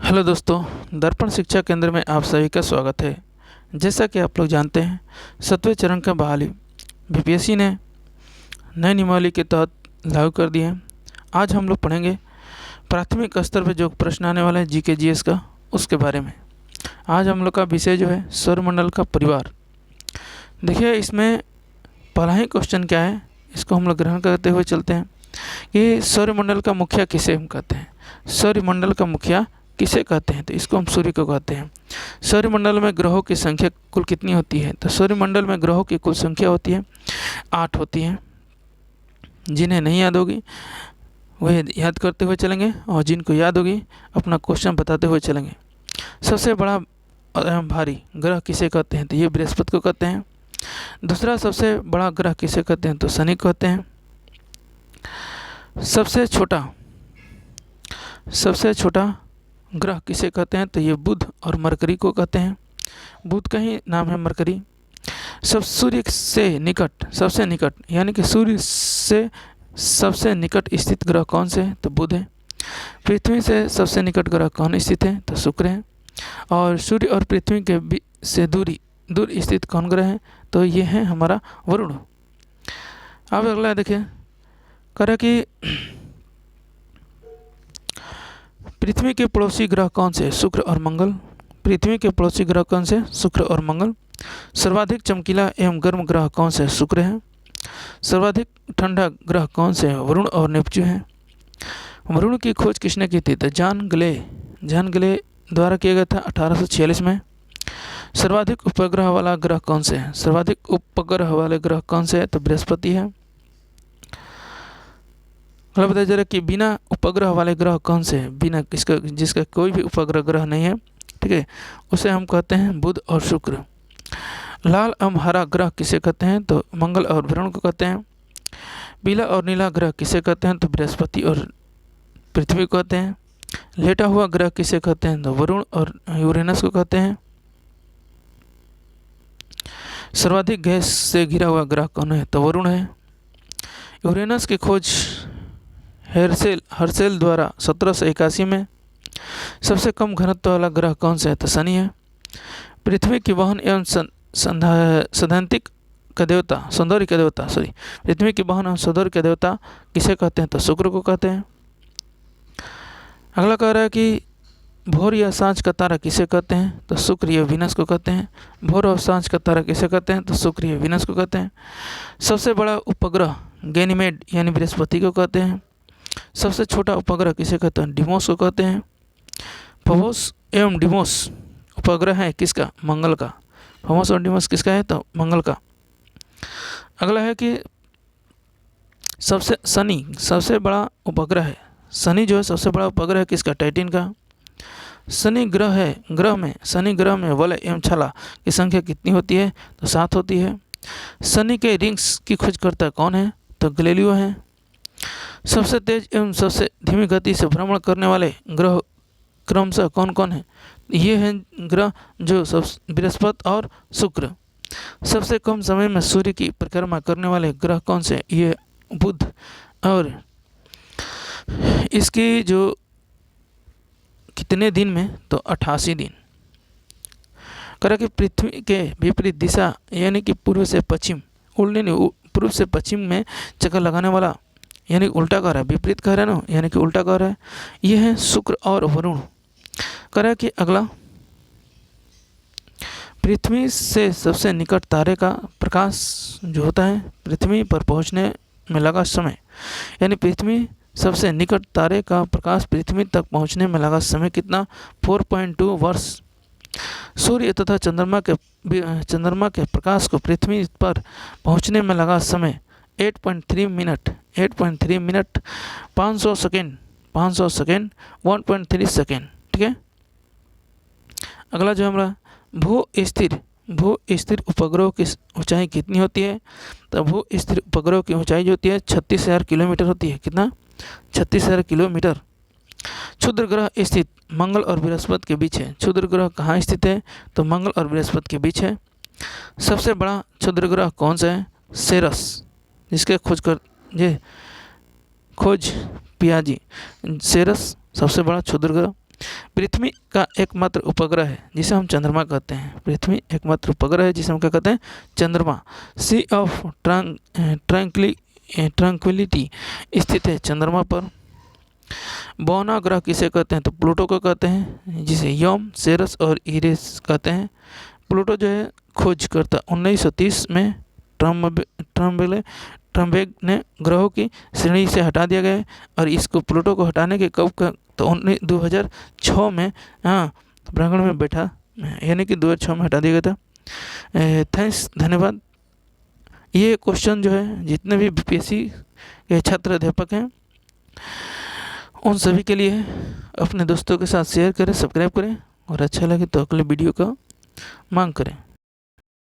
Hello दोस्तों, दर्पण शिक्षा केंद्र में आप सभी का स्वागत है। जैसा कि आप लोग जानते हैं, 7वें चरण का बहाली बीपीएससी ने नए नियमावली के तहत लागू कर दी है। आज हम लोग पढ़ेंगे प्राथमिक स्तर पर जो प्रश्न आने वाला है जीके जीएस का, उसके बारे में। आज हम लोग का विषय जो है सौरमंडल का परिवार। देखिए, इसमें पहला ही क्वेश्चन क्या है, इसको हम लोग ग्रहण करते हुए चलते हैं कि सौरमंडल का मुखिया किसे हम कहते हैं। सौरमंडल का मुखिया किसे कहते हैं, तो इसको हम सूर्य को कहते हैं। सौरमंडल में ग्रहों की संख्या कुल कितनी होती है, तो सौरमंडल में ग्रहों की कुल संख्या होती है 8 होती है। जिन्हें नहीं याद होगी वह याद करते हुए चलेंगे, और जिनको याद होगी अपना क्वेश्चन बताते हुए चलेंगे। सबसे बड़ा भारी ग्रह किसे कहते हैं, तो ये बृहस्पति को कहते हैं। दूसरा सबसे बड़ा ग्रह किसे कहते हैं, तो शनि को कहते हैं। सबसे छोटा ग्रह किसे कहते हैं, तो ये बुध और मरकरी को कहते हैं। बुध का ही नाम है मरकरी। सूर्य से निकट, सबसे निकट, यानी कि सूर्य से सबसे निकट स्थित ग्रह कौन से है, तो बुध है। पृथ्वी से सबसे निकट ग्रह कौन स्थित है, तो शुक्र है। और सूर्य और पृथ्वी के से दूर स्थित कौन ग्रह है, तो ये है हमारा वरुण। अब अगला देखिए, करें कि पृथ्वी के पड़ोसी ग्रह कौन से, शुक्र और मंगल। पृथ्वी के पड़ोसी ग्रह कौन से, शुक्र और मंगल। सर्वाधिक चमकीला एवं गर्म ग्रह कौन से, शुक्र है। सर्वाधिक ठंडा ग्रह कौन से, वरुण और नेपच्यून है। वरुण की खोज किसने की थी, तो जॉन गले द्वारा किया गया था 1846 में। सर्वाधिक उपग्रह वाला ग्रह कौन से है, सर्वाधिक उपग्रह वाले ग्रह कौन से है, तो बृहस्पति है। अगला बताया जा रहा है कि बिना उपग्रह वाले ग्रह कौन से हैं, बिना जिसका कोई भी उपग्रह ग्रह नहीं है, ठीक है, उसे हम कहते हैं बुध और शुक्र। लाल एवं हरा ग्रह किसे कहते हैं, तो मंगल और वरुण को कहते हैं। पीला और नीला ग्रह किसे कहते हैं, तो बृहस्पति और पृथ्वी को कहते हैं। लेटा हुआ ग्रह किसे कहते हैं, तो वरुण और यूरेनस को कहते हैं। सर्वाधिक गैस से घिरा हुआ ग्रह कौन है, तो वरुण है। यूरेनस की खोज हर्शेल द्वारा 1781 में। सबसे कम घनत्व वाला ग्रह कौन सा है, तो शनि है। पृथ्वी की वाहन एवं सौंदर्य का देवता पृथ्वी की वाहन एवं सौंदर्य का देवता किसे कहते हैं, तो शुक्र को कहते हैं। अगला कह रहा है कि भोर या सांझ का तारा किसे कहते हैं, तो शुक्र या वीनस को कहते हैं। भोर और सांझ का तारा किसे कहते हैं, तो शुक्र या वीनस को कहते हैं। सबसे बड़ा उपग्रह गैनीमेड यानी बृहस्पति को कहते हैं। सबसे छोटा उपग्रह किसे कहते हैं, डिमोस को कहते हैं। फोबोस एवं डिमोस उपग्रह है किसका, मंगल का। फोबोस और डिमोस किसका है, तो मंगल का। अगला है कि शनि सबसे बड़ा उपग्रह है। शनि जो है सबसे बड़ा उपग्रह है किसका, टाइटन का। शनि ग्रह में वलय एवं छाला की संख्या कितनी होती है, तो 7 होती है। शनि के रिंग्स की खोजकर्ता कौन है, तो गैलीलियो है। सबसे तेज एवं सबसे धीमी गति से भ्रमण करने वाले ग्रह क्रमशः कौन कौन है, ये हैं ग्रह जो बृहस्पति और शुक्र। सबसे कम समय में सूर्य की परिक्रमा करने वाले ग्रह कौन से, ये बुध। और इसकी जो कितने दिन में, तो 88 दिन। करा कि पृथ्वी के विपरीत दिशा यानी कि पूर्व से पश्चिम, पूर्व से पश्चिम में चक्कर लगाने वाला यानी उल्टा कह रहा है, विपरीत कह रहा है ना, यानी कि उल्टा कह रहा है, ये है शुक्र और वरुण। कह रहा है कि अगला, पृथ्वी से सबसे निकट तारे का प्रकाश जो होता है, पृथ्वी पर पहुंचने में लगा समय, यानी पृथ्वी सबसे निकट तारे का प्रकाश पृथ्वी तक पहुंचने में लगा समय कितना, 4.2 वर्ष। सूर्य तथा चंद्रमा के प्रकाश को पृथ्वी पर पहुंचने में लगा समय 8.3 मिनट 500 सेकेंड 1.3 सेकेंड, ठीक है। अगला जो हमारा भू स्थिर उपग्रह की ऊंचाई कितनी होती है, तो भू स्थिर उपग्रह की ऊंचाई जो होती है 36,000 किलोमीटर होती है। कितना, 36,000 किलोमीटर। क्षुद्र ग्रह स्थित मंगल और बृहस्पति के बीच है। क्षुद्र ग्रह कहाँ स्थित है, तो मंगल और बृहस्पति के बीच है। सबसे बड़ा क्षुद्र ग्रह कौन सा है, सेरस, जिसके खोज पियाजी। सेरस सबसे बड़ा क्षुद्र ग्रह। पृथ्वी का एकमात्र उपग्रह है जिसे हम चंद्रमा कहते हैं। पृथ्वी एकमात्र उपग्रह है जिसे हम क्या कहते हैं? चंद्रमा। सी ऑफ ट्रंक्विलिटी स्थित है चंद्रमा पर। बौना ग्रह किसे कहते हैं? तो प्लूटो को कहते हैं, जिसे यम, सेरस और ईरेस कहते हैं। प्लूटो जो है खोजकर्ता 1930 में ट्रम्बेग ने ग्रहों की श्रेणी से हटा दिया गया है। और इसको प्लूटो को हटाने के कब का? तो 2006 में प्रांगण में बैठा, यानी कि 2006 में हटा दिया गया था। थैंक्स, धन्यवाद। ये क्वेश्चन जो है जितने भी बीपीएससी के छात्र अध्यापक हैं उन सभी के लिए अपने दोस्तों के साथ शेयर करें, सब्सक्राइब करें और अच्छा लगे तो अगले वीडियो का मांग करें।